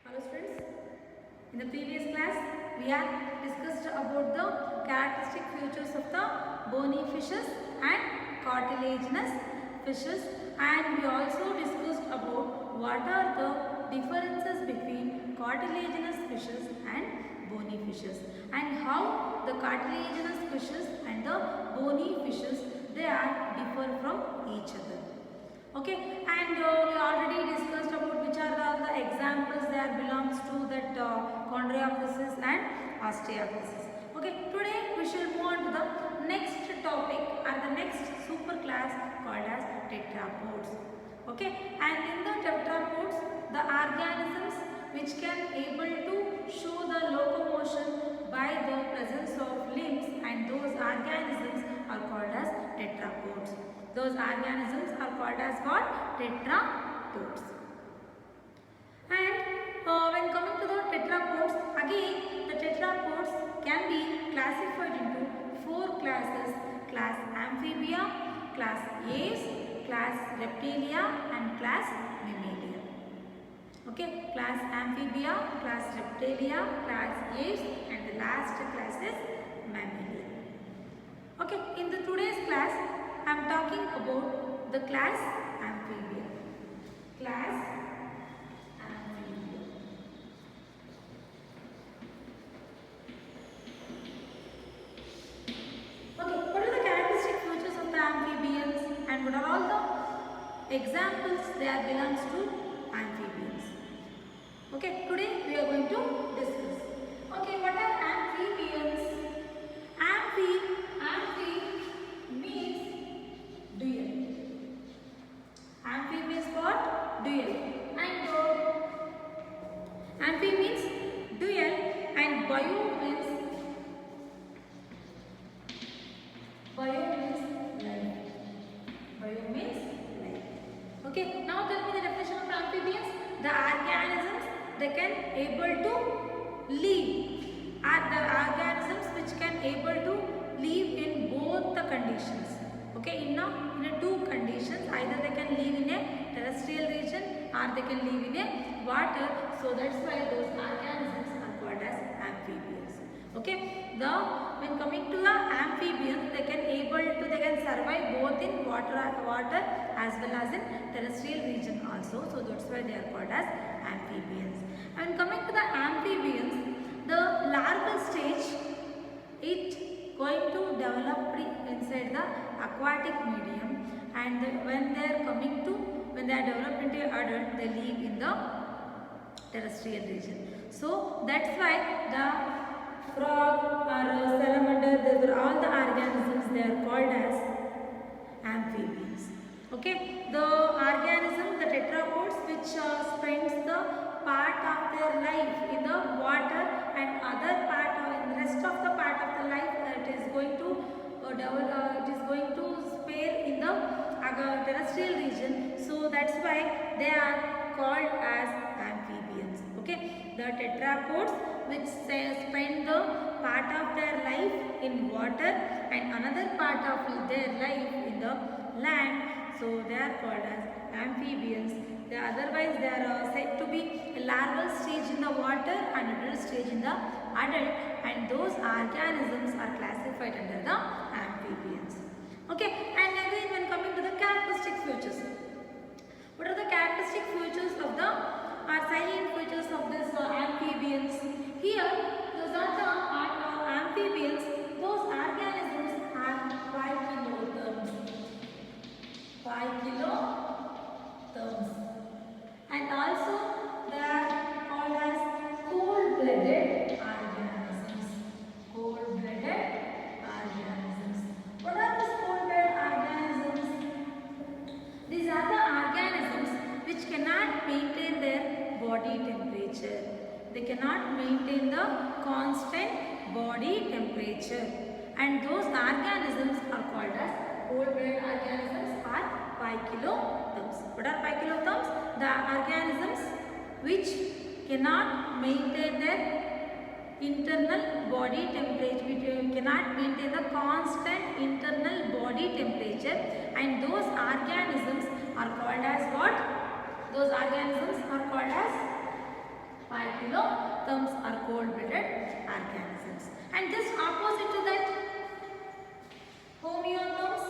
Hello students, in the previous class we had discussed about the characteristic features of the bony fishes and cartilaginous fishes, and we also discussed about what are the differences between cartilaginous fishes and bony fishes, and how the cartilaginous fishes and the bony fishes they are differ from each other. Okay, and we already discussed about which are the examples there belongs to that chondriophysis and osteophysis. Okay, today we shall move on to the next topic or the next super class called as tetrapods. Okay, and in the tetrapods the organisms which can able to show the locomotion by the presence of limbs, and those organisms are called as tetrapods. Those organisms are called as what? Tetrapods. And when coming to the tetrapods, again the tetrapods can be classified into four classes: class Amphibia, class Aves, class Reptilia, and class Mammalia. Okay, class Amphibia, class Reptilia, class Aves, and the last class is Mammalia. Okay, in the today's class I am talking about the class Amphibia. Class Amphibia. Okay, what are the characteristic features of the amphibians and what are all the examples there belongs to amphibians? Okay, today we are going to discuss. Okay, what are amphibians? Amphi means dual. Amphi means what? Dual. And amphi means dual, and bio means life. Bio means life. Okay, now tell me the definition of amphibians. The organisms they can able to live are the organisms which can able to live in both the conditions. Okay, in a two conditions, either they can live in a terrestrial region or they can live in a water. So that's why those organisms are called as amphibians. Okay, when coming to the amphibians, they can survive both in water as well as in terrestrial region also. So that's why they are called as amphibians. And coming to the amphibians, the larval stage, it going to develop inside the aquatic medium, and when they are developed into adult, they live in the terrestrial region. So that's why the frog or salamander, all the organisms they are called as amphibians. Okay, the organism, the tetrapods, which spends the part of their life in the water, and other part in the rest of the part of the life it is going to spare in the terrestrial region. So that's why they are called as amphibians. Okay, the tetrapods which spend the part of their life in water and another part of their life in the land, so they are called as amphibians. Otherwise they are said to be a larval stage in the water and adult stage in the adult, and those organisms are classified under the amphibians. Okay, and again when coming to the characteristic features, what are the characteristic features of the salient features of this amphibians? Here, those are the amphibians. Those organisms have 5 kilotherms. 5 kilotherms. And also, they are called as cold-blooded organisms. Cold-blooded organisms. What are these cold-blooded organisms? These are the organisms which cannot maintain their body temperature. They cannot maintain the constant body temperature, and those organisms are called as cold-blooded organisms are 5 kilotherms. What are 5 kilotherms? The organisms which cannot maintain their internal body temperature, which cannot maintain the constant internal body temperature, and those organisms are called as what? Those organisms are called as 5 terms are cold-blooded organisms. And just opposite to that, homeotherms.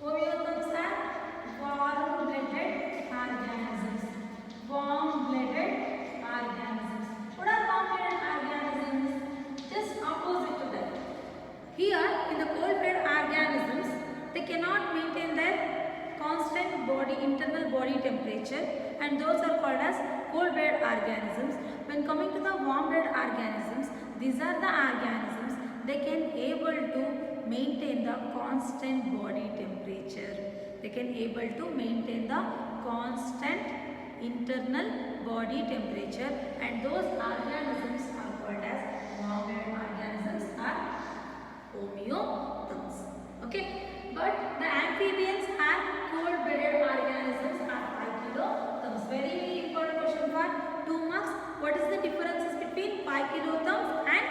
Homeotherms are warm-blooded organisms. Warm-blooded organisms. What are warm-blooded organisms? Just opposite to that. Here, in the cold-blooded organisms, they cannot maintain their constant internal body temperature, and those are called as cold-blooded organisms. When coming to the warm-blooded organisms, these are the organisms they can able to maintain the constant body temperature. They can able to maintain the constant internal body temperature, and those organisms are called as warm-blooded organisms or homeotherms. Okay, but the amphibians are cold-blooded organisms or 5 kilotherms. Very important question for 2 marks. What is the differences between 5 kilotherms and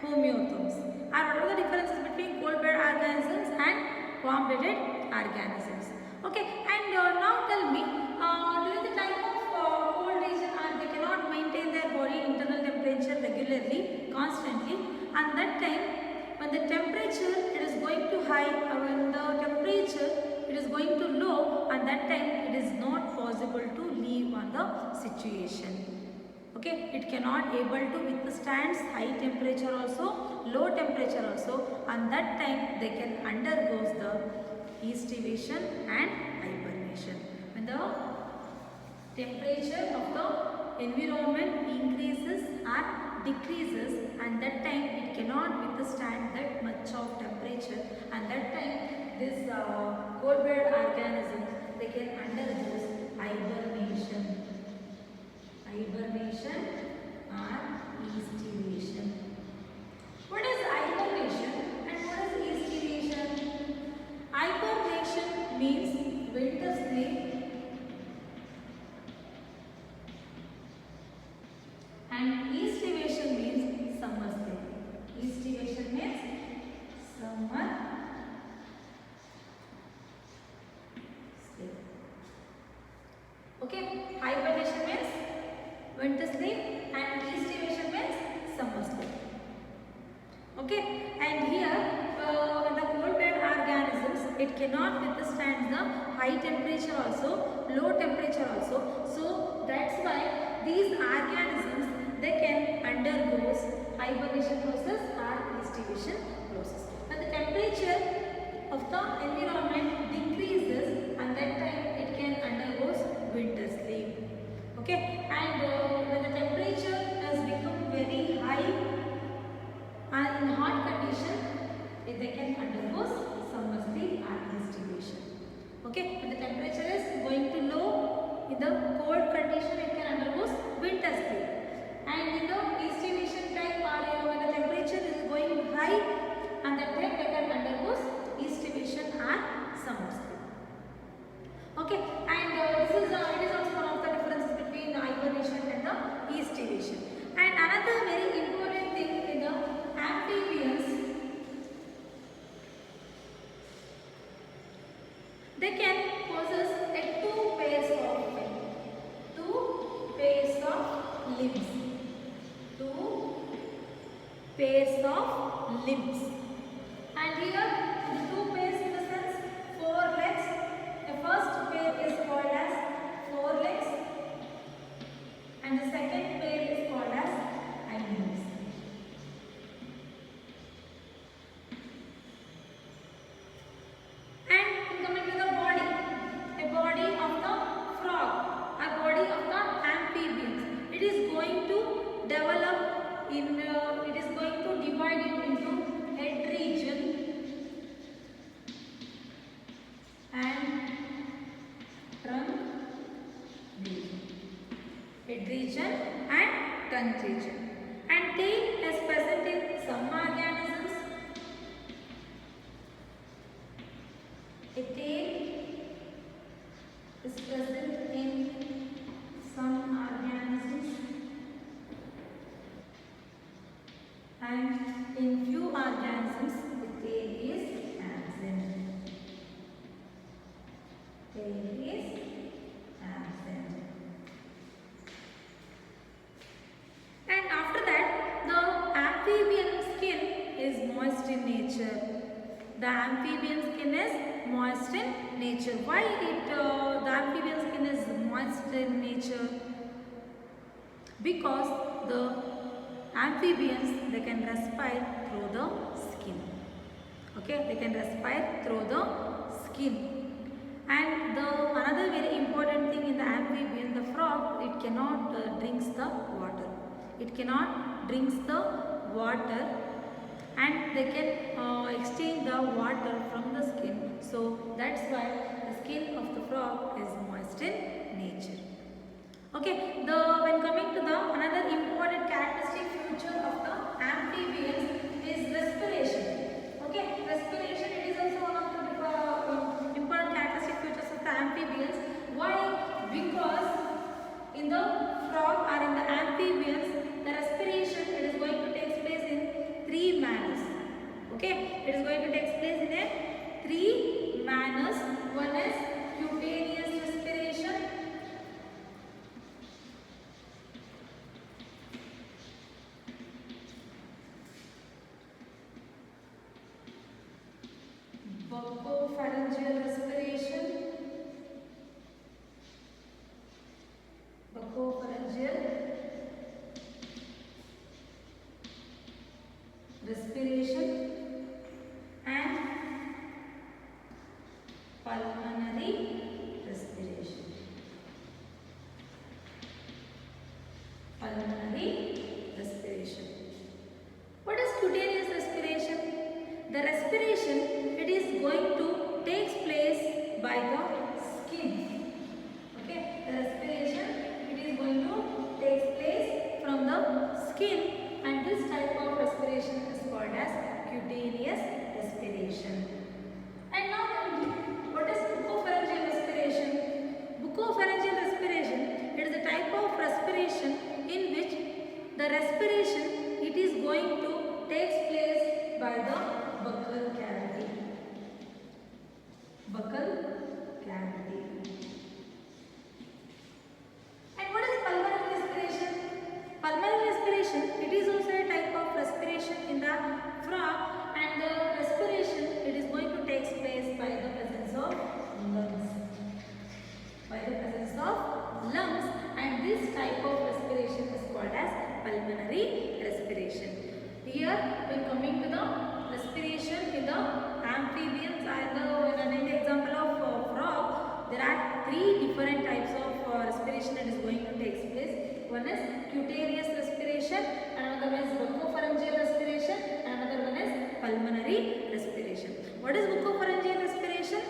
homeotherms? Or what are the differences between cold-blooded organisms and warm-blooded organisms? Okay, and now tell me, during the time of cold region, they cannot maintain their body internal temperature regularly, constantly, and that time when the temperature it is going to high, when the temperature it is going to low, and that time it is not possible to live on the situation. Okay, it cannot able to withstand high temperature also, low temperature also, and that time they can undergoes the estivation and hibernation. When the temperature of the environment increases or decreases, and that time it cannot withstand that much of temperature, and that time this cold-blooded organisms they can undergo hibernation. Hibernation or estivation. What is hibernation and what is estivation? Hibernation means winter sleep, and estivation means summer sleep. Estivation means summer sleep. Okay, hibernation means winter sleep and estivation means summer sleep. Okay, and here when the cold-blooded organisms it cannot withstand the high temperature also, low temperature also. So that's why these organisms they can undergo hibernation process or estivation process. When the temperature of the environment decreases, and that time it can undergo winter sleep. Okay, and when the temperature has become very high and in hot condition, they can undergo summer sleep or estivation. Okay, when the temperature is going to low, in the cold condition it can undergo winter sleep, and in the estivation time or when the temperature is going high, and that time they can undergo estivation or summer sleep. Okay, and this is it is also one of the differences between the hibernation and the estivation. And another very important thing in the amphibians, they can possess two pairs of limbs. Two pairs of limbs. And here the two pairs in the sense 4 legs. The first pair is called as 4 legs, and the second pair is called as hind legs. And coming to the body, a body of the frog, a body of the amphibians, it is going to develop in, it is going to divide it into head region and trunk region. Head region and trunk region. And tail is present in some organisms. A tail is present in some organisms, and in few organisms the tail is absent. Tail is absent. nature. The amphibian skin is moist in nature. Why the amphibian skin is moist in nature? Because the amphibians, they can respire through the skin. Okay, they can respire through the skin. And the another very important thing in the amphibian, the frog, it cannot drinks the water. It cannot drinks the water, and they can exchange the water from the skin. So that's why the skin of the frog is moist in nature. Okay, when coming to the another important characteristic feature of the amphibians is respiration. Okay, respiration, it is also one of the important characteristic features of the amphibians. Why? Because in the frog or in the amphibians, the respiration, it is going to take place in three manners. Okay, it is going to take place in a three manners. One is cutaneous respiration. Buccopharyngeal respiration. Buccopharyngeal respiration and pulmonary respiration. Pulmonary respiration. What is cutaneous respiration? The respiration, it is going to take place by the skin. Okay, the respiration, it is going to take place from the skin, and this type of respiration is called as cutaneous respiration. And now what is buccopharyngeal respiration? Buccopharyngeal respiration, it is a type of respiration in which the respiration, it is going to take place by the buccal cavity. Buccal cavity. And what is pulmonary respiration? Pulmonary respiration, it is also a type of respiration in the frog, and the respiration, it is going to take place by the presence of lungs. By the presence of lungs, and this type of respiration is called as pulmonary respiration. Here, when coming to the respiration in the amphibians and in the example of frog, there are three different types of respiration that is going to take place. One is cutaneous respiration, another one is buccopharyngeal respiration, and another one is pulmonary respiration. What is buccopharyngeal respiration?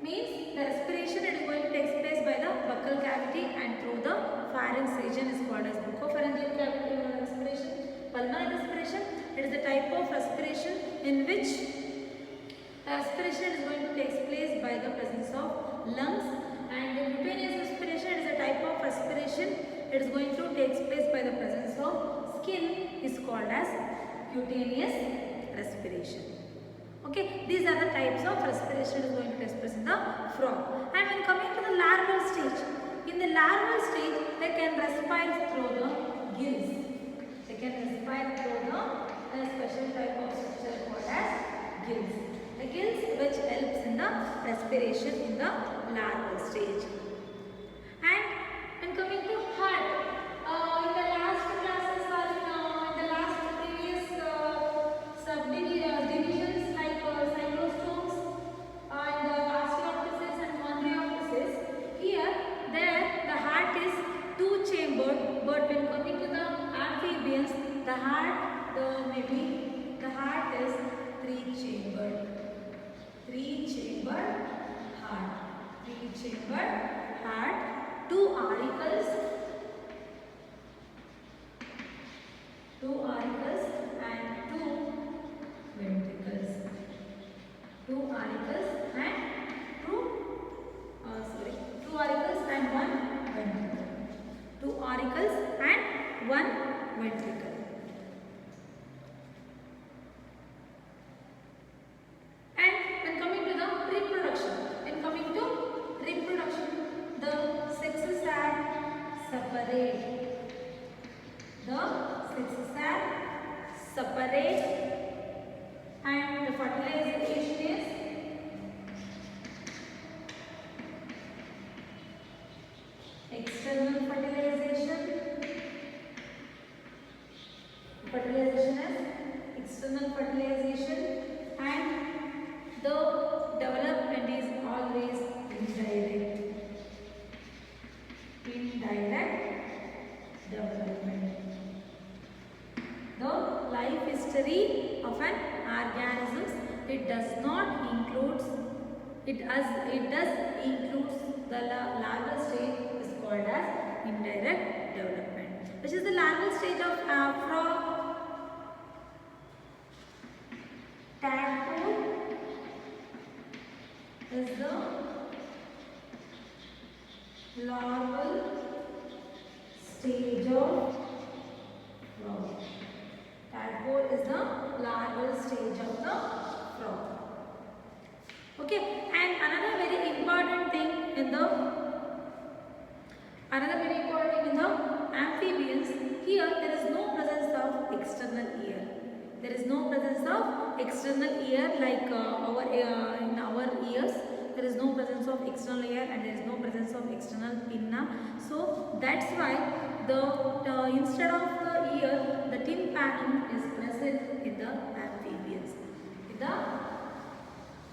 Means the respiration that is going to take place by the buccal cavity and through the pharynx region is called as buccopharyngeal respiration. Pulmonary respiration, it is a type of respiration in which the respiration is going to take place by the presence of lungs, and the cutaneous respiration, it is a type of respiration, it is going to take place by the presence of skin, is called as cutaneous respiration. Okay, these are the types of respiration is going to take place in the frog. And when coming to the larval stage, in the larval stage, they can respire through the gills. They can respire through the special type of structure called as gills. The gills which helps in the respiration in the larval stage. And when coming to heart, in the last classes or in the last previous subdivisions like cyclostomes and osteophysis and chondriophysis, here the heart is two-chambered, but when coming to the amphibians, the heart is three-chambered. Three-chambered heart. Three-chambered heart. Two auricles. And two ventricles. Two auricles and one ventricle. Two auricles and one ventricle. And when coming to the reproduction, the sexes are separate. The sexes are separate, and fertilization is external fertilization. Fertilization is external fertilization, and the development is always indirect. Indirect development. The life history of an organism, it does include the larval stage is called as indirect development, which is the larval stage of frog, tadpole is the larval stage of frog. Tadpole is the larval stage of the frog. Okay, and another very important thing in the amphibians, here there is no presence of external ear. There is no presence of external ear like in our ears. There is no presence of external ear and there is no presence of external pinna. So that's why instead of the ear, the tympanum is present in the amphibians. In the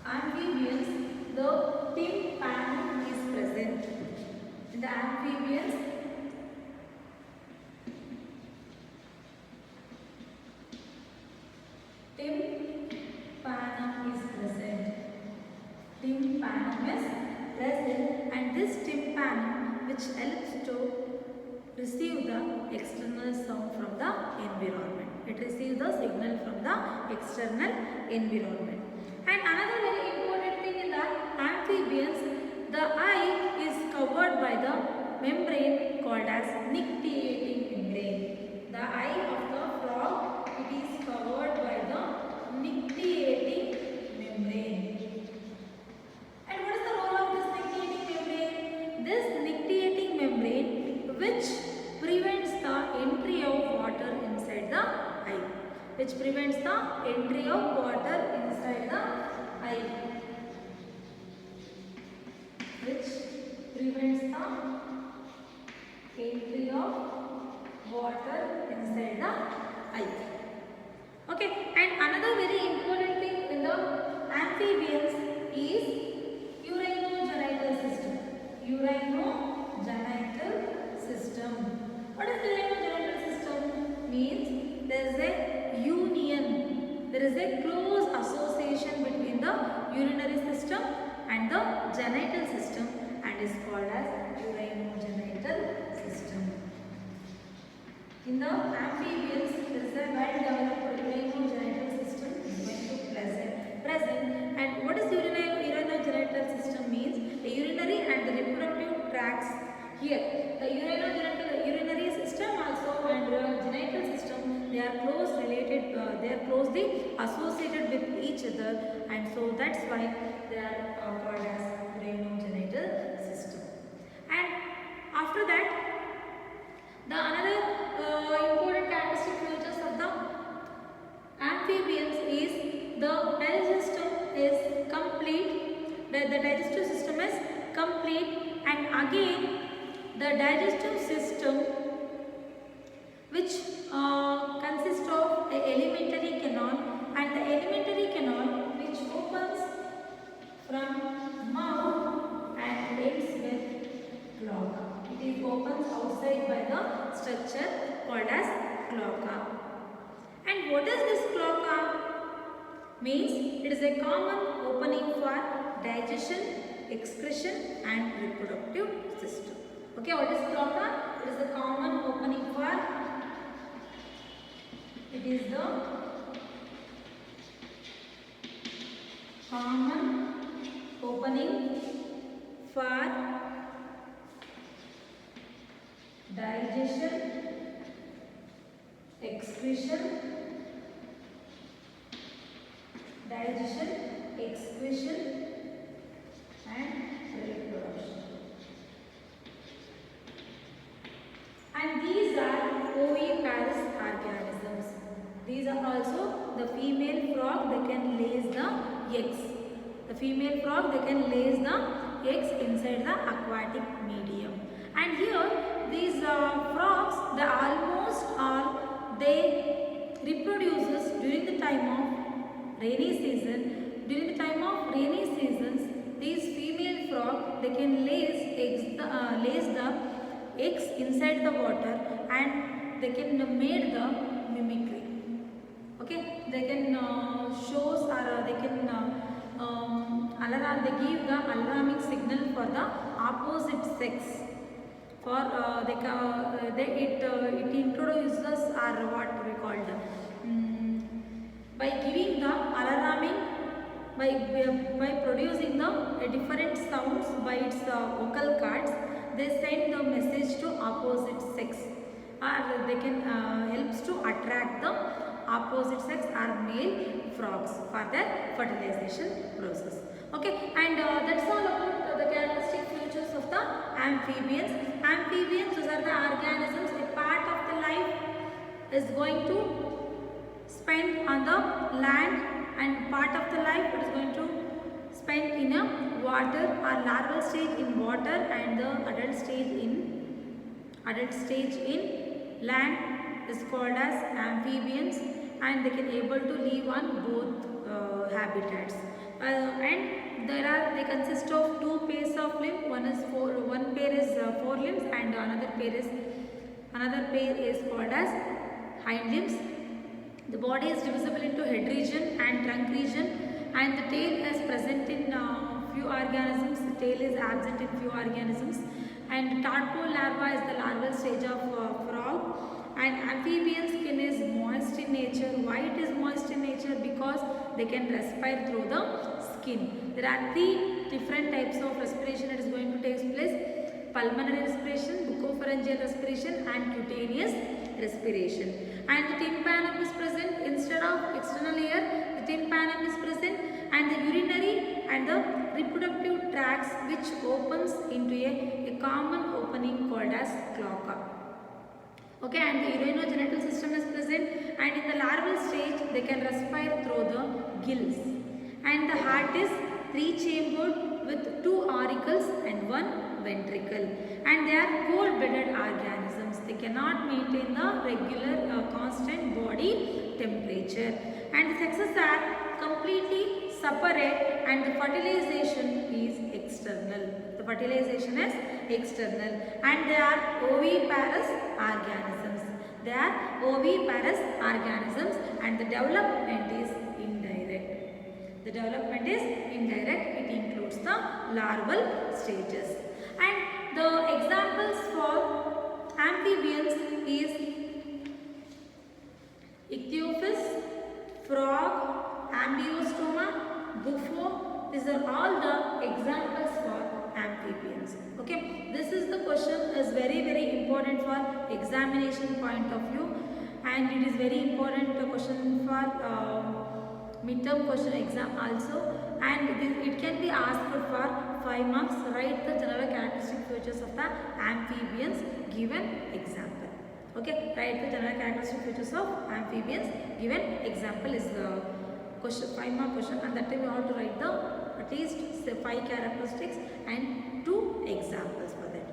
amphibians, the tympanum is present. In the amphibians, tympanum is present. Tympanum is present, and this tympanum which helps to receive the external sound from the environment. It receives the signal from the external environment. And another very important thing in the amphibians, the eye is covered by the membrane called as nictitating membrane. The eye of the frog, it is covered by the nictitating membrane. And what is the role of this nictitating membrane? This nictitating membrane which prevents the entry of water inside the eye. Which prevents the entry of water inside the eye. Which prevents the entry of water inside the eye. Okay, and another very important thing in the amphibians is urinogenital system. Urinogenital system. What is urinogenital system? Means there is a union. There is a close association between the urinary system and the genital system, and is called as urinogenital system. In the amphibians, there is a well-developed urinogenital system is going to present. And what is urinogenital system means? The urinary and the reproductive tracts. Here, the urinary system also and genital system, they are close related. They are closely associated with each other, and so that's why they are called as urinogenital system. And after that, the another important characteristic features of the amphibians is the digestive system is complete. The digestive system is complete, and again the digestive system which consists of an alimentary canal, and the alimentary canal which opens from mouth and ends with cloaca. It is opens outside by the structure called as cloaca. And what is this cloaca? Means it is a common opening for digestion, excretion and reproductive system. Okay, what is cloaca? It is a common opening for, it is the common opening for digestion, excretion and reproduction. And these are oviparous organisms. These are also the female frog, they can lay the eggs. The female frog, they can lay the eggs inside the aquatic medium. And here these frogs, they almost all they reproduces during the time of rainy season. During the time of rainy seasons, these female frog, they can lays the eggs inside the water, and they can made the mimicry. Okay, they can shows or they can alarm. They give the alarming signal for the opposite sex. For it introduces or what we call by giving the alarming by producing the different sounds by its vocal cords. They send the message to opposite sex, or they can helps to attract the opposite sex or male frogs for their fertilization process. Okay, and that's all about the characteristic features of the amphibians. Amphibians, those are the organisms, a part of the life is going to spend on the land, and part of the life it is going to spend in a water, or larval stage in water, and the adult stage in land is called as amphibians, and they can able to live on both habitats. And they consist of two pairs of limbs. One pair is four limbs, and another pair is called as hind limbs. The body is divisible into head region and trunk region, and the tail is present in few organisms. The tail is absent in few organisms. And tadpole larva is the larval stage of frog. And amphibian skin is moist in nature. Why it is moist in nature? Because they can respire through the skin. There are three different types of respiration that is going to take place: pulmonary respiration, buccopharyngeal respiration, and cutaneous respiration. And the tympanum is present instead of external ear. The tympanum is present, and the urinary and the reproductive tracts, which opens into a common opening called as cloaca. Okay, and the urinogenital system is present, and in the larval stage they can respire through the gills. And the heart is three-chambered with two auricles and one ventricle, and they are cold-blooded organisms. They cannot maintain the regular constant body temperature, and the sexes are completely separate, and the fertilization is external. The fertilization is external, and they are oviparous organisms. They are oviparous organisms, and the development is indirect. The development is indirect. It includes the larval stages. And the examples for amphibians is ichthyophis, frog, ambiostoma, buffo. These are all the examples for amphibians. Okay, this is the question is very important for examination point of view, and it is very important question for midterm question exam also, and it can be asked for 5 marks. Write the general characteristic features of the amphibians given example. Okay, write the general characteristic features of amphibians given example is the question, 5 mark question, and that time you have to write the at least 5 characteristics and 2 examples for that.